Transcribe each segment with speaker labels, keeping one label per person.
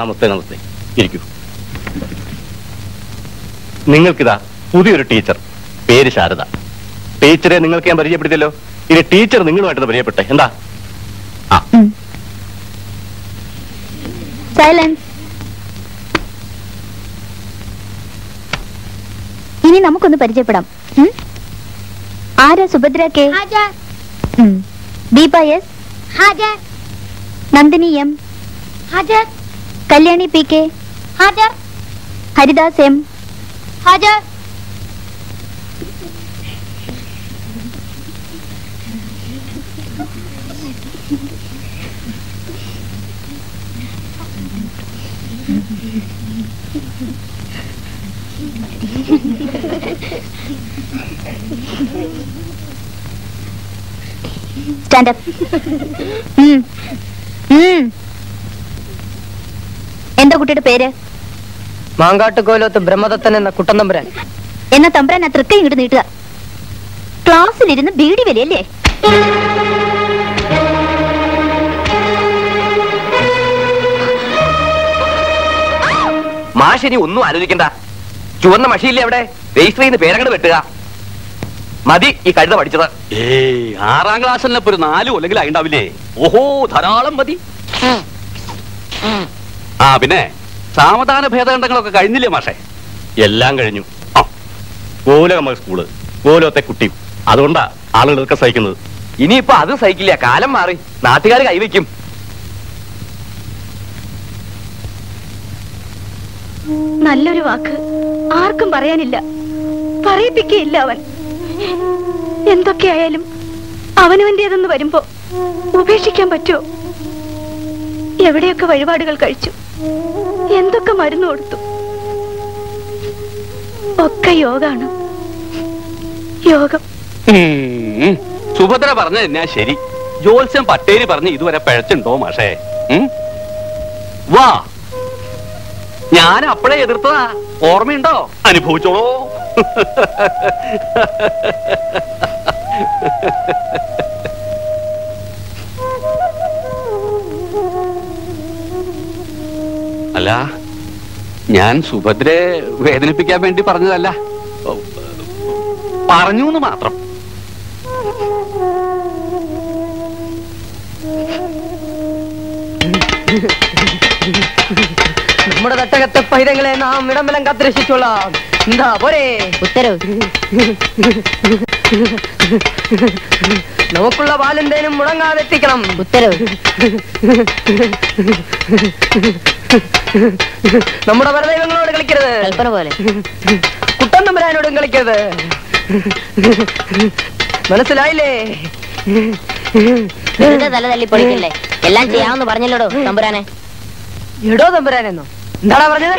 Speaker 1: നമസ്തേ നമസ്തേ. ഇരിക്കൂ. നിങ്ങൾക്കിതാ പുതിയൊരു ടീച്ചർ, പേര് ശാരദ. ടീച്ചറെ നിങ്ങൾക്ക് ഞാൻ പരിചയപ്പെടുത്തിയല്ലോ. ഇനി ടീച്ചർ നിങ്ങളുമായിട്ടൊന്ന് പരിചയപ്പെട്ടെ. എന്താ?
Speaker 2: സൈലൻസ്. ഇനി നമുക്കൊന്ന് പരിചയപ്പെടാം. ആരാ Subhadra K? Deepa S, Nandini M, Kalyani P K, Haridas M. Stand up. എന്താ കുട്ടിയുടെ പേര്?
Speaker 3: മാങ്കാട്ടുകോലത്ത് ബ്രഹ്മദത്തൻ എന്ന കുട്ടൻ തമ്പുരാൻ.
Speaker 2: എന്നാ തമ്പുരാൻ ആ തൃക്ക ഇങ്ങോട്ട് നീട്ടുക. ക്ലാസ്സിലിരുന്ന് ബീഡി വലിയല്ലേ?
Speaker 4: മാഷിനി ഒന്നും ആലോചിക്കണ്ട. ചുവന്ന മഷിയില്ലേ അവിടെ? രജിസ്റ്റർ ചെയ്യുന്ന പേരങ്ങട് വെട്ടുക. മതി ഈ കഴുത പഠിച്ചത്.
Speaker 1: 6ാം ക്ലാസ്സിൽ ഒരു 4 അല്ലെങ്കിൽ ആയിണ്ടാവില്ലേ? ഓഹോ, ധാരാളം മതി. ആ പിന്നെ സാവധാന ഭേദഖണ്ഡങ്ങളൊക്കെ കഴിഞ്ഞില്ലേ മാഷേ? എല്ലാം കഴിഞ്ഞു. ഗോലകമ്മ സ്കൂള്, ഗോലോത്തെ കുട്ടി. അതുകൊണ്ടാ ആളുകളൊക്കെ സഹിക്കുന്നത്.
Speaker 4: ഇനിയിപ്പോ അത് സഹിക്കില്ല. കാലം മാറി. നാട്ടുകാർ കൈവയ്ക്കും.
Speaker 5: നല്ലൊരു വാക്ക് ആർക്കും പറയാനില്ല. പറയിപ്പിക്കുകയില്ല അവൻ. എന്തൊക്കെയായാലും അവനവന്റേതെന്ന് വരുമ്പോ ഉപേക്ഷിക്കാൻ പറ്റുമോ? എവിടെയൊക്കെ വഴിപാടുകൾ കഴിച്ചു, എന്തൊക്കെ മരുന്ന് കൊടുത്തു. ഒക്കെ യോഗാണ്. യോഗം.
Speaker 1: സുഭദ്ര പറഞ്ഞത് എന്നാ ശരി. ജോത്സ്യം പട്ടേരി പറഞ്ഞ് ഇതുവരെ പഴച്ചുണ്ടോ മാഷേ? വാ, ഞാൻ അപ്പഴേ എതിർത്തതാ. ഓർമ്മയുണ്ടോ? അനുഭവിച്ചോളൂ. അല്ല, ഞാൻ സുഭദ്രയെ വേദനിപ്പിക്കാൻ വേണ്ടി പറഞ്ഞതല്ല, പറഞ്ഞു എന്ന് മാത്രം.
Speaker 3: നമ്മുടെ തട്ടകത്തെ പൈതങ്ങളെ നാം ഇടംബലം കാത്തുരക്ഷിച്ചോളാം. എന്താ പോരെ?
Speaker 2: ഉത്തരവ്.
Speaker 3: നമുക്കുള്ള പാലെന്തേനും മുടങ്ങാതെ എത്തിക്കണം.
Speaker 2: ഉത്തരവ്.
Speaker 3: നമ്മുടെ പരദൈവങ്ങളോട് കളിക്കരുത്.
Speaker 2: കൽപ്പന പോലെ.
Speaker 3: കുട്ടൻ തമ്പുരാനോടും കളിക്കരുത്. മനസ്സിലായില്ലേ?
Speaker 2: തല തല്ലി പൊളിക്കല്ലേ. എല്ലാം ചെയ്യാമെന്ന് പറഞ്ഞല്ലോടോ തമ്പുരാനെ.
Speaker 3: എടോ തമ്പുരാനെന്നോ? എന്താടാ പറഞ്ഞത്?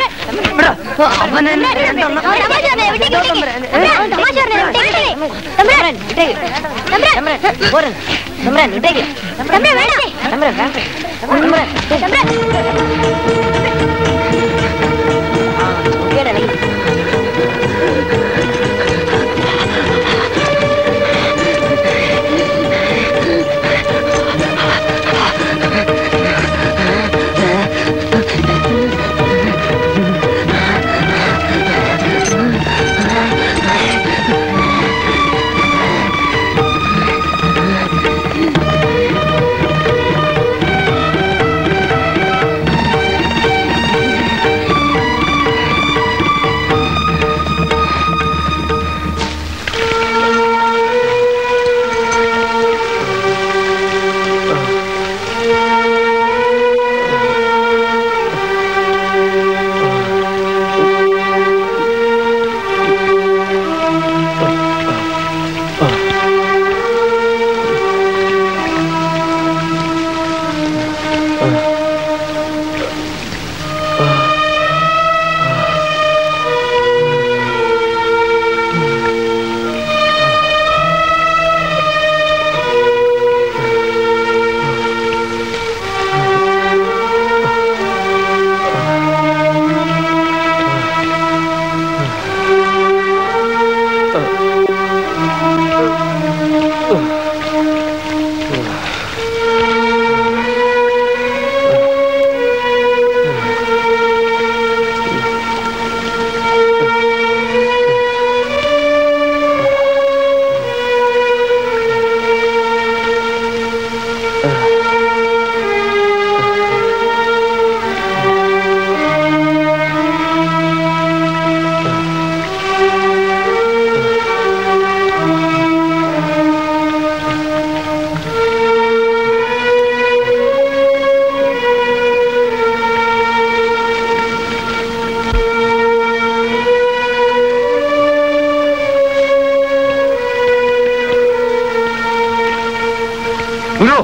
Speaker 4: ഗുരു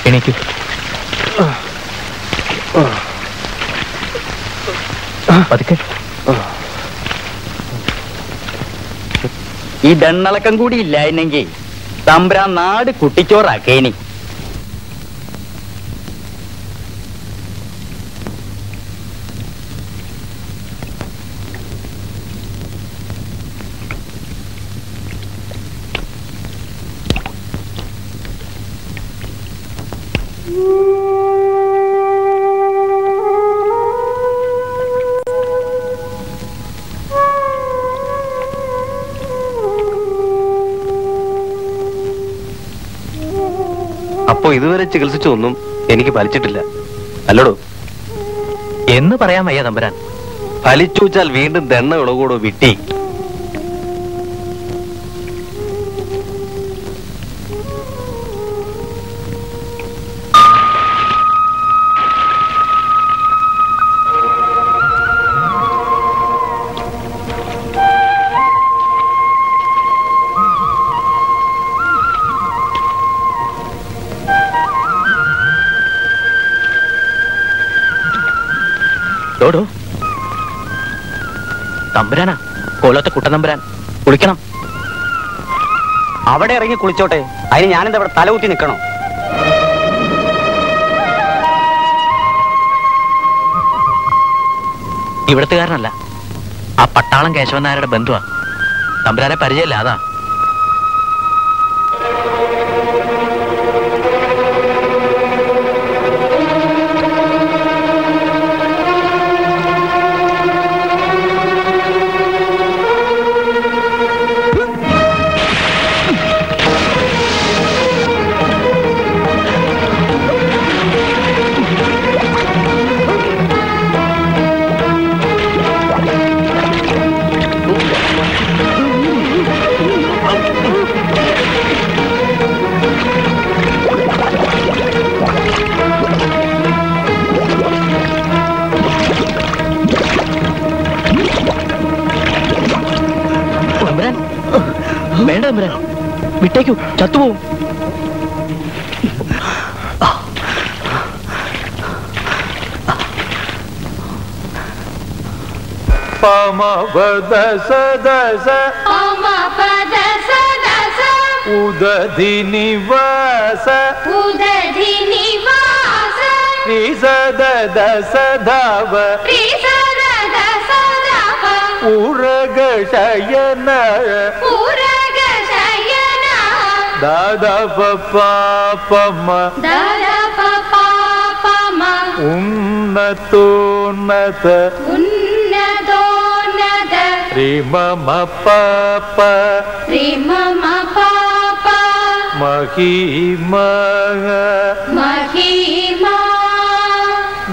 Speaker 4: എനിക്ക് പതുക്കെ
Speaker 1: ഈ ദണ്ണളക്കം കൂടി ഇല്ലായിരുന്നെങ്കിൽ തമ്പ്രാൻ നാട് കുട്ടിച്ചോറാക്കേനി.
Speaker 4: അപ്പോ ഇതുവരെ ചികിത്സിച്ചൊന്നും എനിക്ക് ഫലിച്ചിട്ടില്ല അല്ലടോ? എന്ന് പറയാൻ വയ്യ തമ്പുരാൻ. ഫലിച്ചു വെച്ചാൽ വീണ്ടും ദണ്ണ ഇളകൂടോ വിട്ടി. തമ്പുരാനാ, കോലത്തെ കുട്ടനമ്പുരാൻ, കുളിക്കണം.
Speaker 1: അവിടെ ഇറങ്ങി കുളിച്ചോട്ടെ, അതിന് ഞാനെന്താ ഇവിടെ തലകുത്തി നിൽക്കണോ?
Speaker 4: ഇവിടത്തുകാരനല്ല, ആ പട്ടാളം കേശവൻ നായരുടെ ബന്ധുവാ. തമ്പുരാനെ പരിചയമില്ല, അതാ. വേണ്ട തമ്പുരാൻ, വിട്ടേക്കൂ, ചത്തുപോകും.
Speaker 6: ഉദധി നിവാസ ധാവ ഉരഗ ശയന ദാദാ പമ ഉന്നതോന്നത ശ്രീമമ പാപ മഹിമ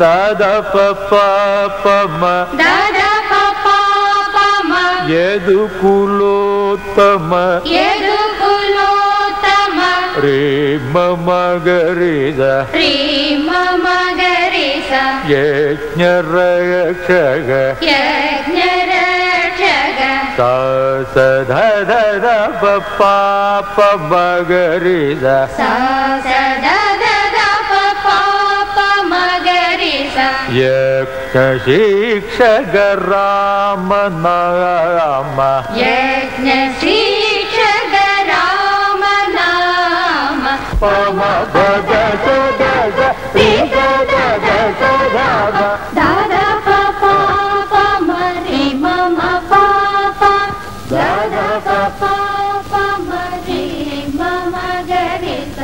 Speaker 6: ദാദാ പമ യദുകുലോത്തമ മഗരിത യജ്ഞരക്ഷക സദധ പാപ മഗരിത യജ്ഞശിക്ഷക രാമ നാമ പമ ഭഗ സദ
Speaker 5: ദാദാ പപ മരി മമ പാപ ദാദാ പപ മരി മമ ഗരിത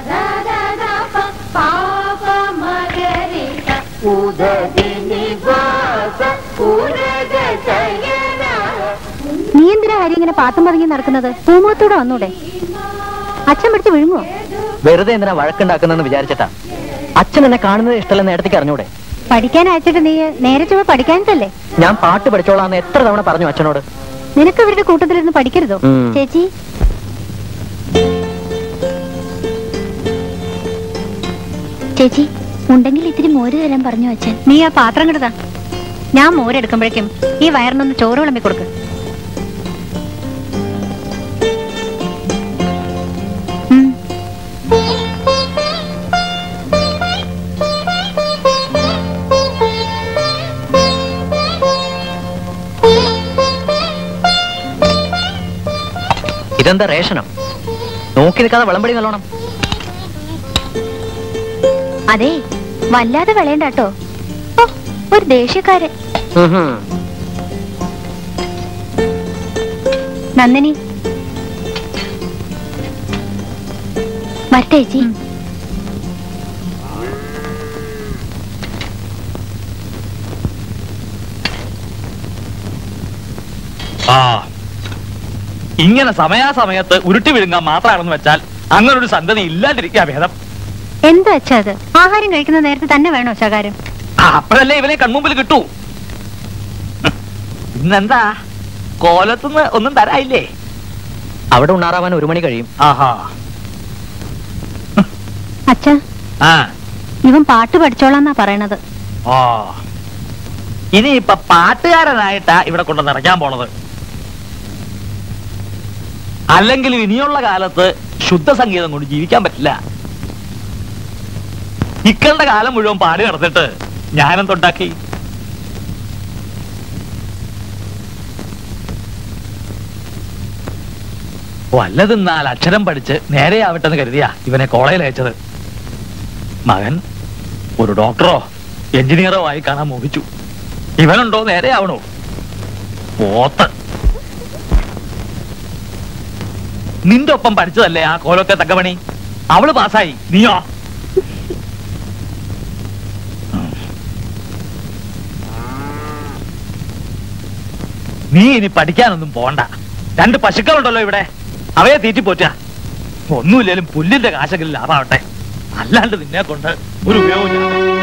Speaker 5: ദാദാ പാപ മഗരിത ഉദധി നിവാസ ഉരഗ ശയന.
Speaker 2: നീ എന്തിനാ കാര്യം ഇങ്ങനെ പാത്തം പതുങ്ങി നടക്കുന്നത്? പൂമുഖത്തൂടെ വന്നൂടെ? അച്ഛൻ പിടിച്ച് വിഴുങ്ങോ?
Speaker 4: വെറുതെ എന്തിനാ വഴക്കുണ്ടാക്കുന്നെന്ന് വിചാരിച്ചിട്ടാ. അച്ഛൻ എന്നെ കാണുന്നത് ഇഷ്ടമല്ലെന്ന് നേരത്തേക്ക് അറിഞ്ഞൂടെ?
Speaker 2: പഠിക്കാൻ അയച്ചിട്ട് നീ നേരെ ചുവ പഠിക്കാനല്ലേ?
Speaker 4: ഞാൻ പാട്ട് പഠിച്ചോളാന്ന് എത്ര തവണ പറഞ്ഞു അച്ഛനോട്.
Speaker 2: നിനക്ക് ഇവരുടെ കൂട്ടത്തിലിരുന്ന് പഠിക്കരുതോ? ചേച്ചി, ചേച്ചി ഉണ്ടെങ്കിൽ ഇത്തിരി മോര് തരാൻ പറഞ്ഞു അച്ഛൻ. നീ ആ പാത്രം കിടതാ, ഞാൻ മോരെടുക്കുമ്പോഴേക്കും ഈ വയറിനൊന്ന് ചോറ് വിളമ്പി കൊടുക്ക്.
Speaker 4: ഇതെന്താ റേഷനോ? നോക്കി നിൽക്കാതെ വിളമ്പടി നല്ലോണം.
Speaker 2: അതെ, വല്ലാതെ വിളയണ്ട കേട്ടോ. ഒരു ദേഷ്യക്കാരൻ. നന്ദിനി മറ്റേച്ചി.
Speaker 7: ഇങ്ങനെ സമയാസമയത്ത് ഉരുട്ടി വിഴുങ്ങാൻ മാത്രമാണെന്ന് വെച്ചാൽ അങ്ങനൊരു സന്തതി ഇല്ലാതിരിക്കുക ഭേദം.
Speaker 2: എന്താ വെച്ചാ അത്? ആഹാരം കഴിക്കുന്ന നേരത്തെ തന്നെ വേണോ ശകാരം?
Speaker 7: അപ്പോഴല്ലേ ഇവനെ കൺമുമ്പിൽ കിട്ടൂ. ഇന്നെന്താ കോലത്തുനിന്ന് ഒന്നും തരായില്ലേ?
Speaker 4: അവിടെ ഉണ്ണാറാവാൻ 1 മണി കഴിയും.
Speaker 7: ആഹാ.
Speaker 2: അച്ഛാ, ഇവൻ പാട്ട് പഠിച്ചോളാന്നാ പറയണത്.
Speaker 7: ഓ, ഇനിയിപ്പൊ പാട്ടുകാരനായിട്ടാ ഇവിടെ കൊണ്ട് നിറയ്ക്കാൻ പോണത്. അല്ലെങ്കിൽ ഇനിയുള്ള കാലത്ത് ശുദ്ധസംഗീതം കൊണ്ട് ജീവിക്കാൻ പറ്റില്ല. ഇക്കളുടെ കാലം മുഴുവൻ പാടി നടന്നിട്ട് ഞാനെന്തുണ്ടാക്കി? വല്ലതെന്നാൽ അക്ഷരം പഠിച്ച് നേരെയാവട്ടെന്ന് കരുതിയാ ഇവനെ കോളേജിൽ അയച്ചത്. മകൻ ഒരു ഡോക്ടറോ എഞ്ചിനീയറോ ആയി കാണാൻ മോഹിച്ചു. ഇവനുണ്ടോ നേരെയാവണോ? പോത്ത്. നിന്റെ ഒപ്പം പഠിച്ചതല്ലേ ആ കോലൊക്കെ തക്കമണി? അവള് പാസ്സായി, നീയോ? നീ ഇനി പഠിക്കാനൊന്നും പോണ്ട. 2 പശുക്കളുണ്ടല്ലോ ഇവിടെ, അവയെ തീറ്റിപ്പോറ്റ. ഒന്നുമില്ലേലും പുല്ലിന്റെ കാശെങ്കിലും ലാഭമാവട്ടെ, അല്ലാണ്ട് നിന്നെ കൊണ്ട് ഒരു ഉപയോഗമില്ല.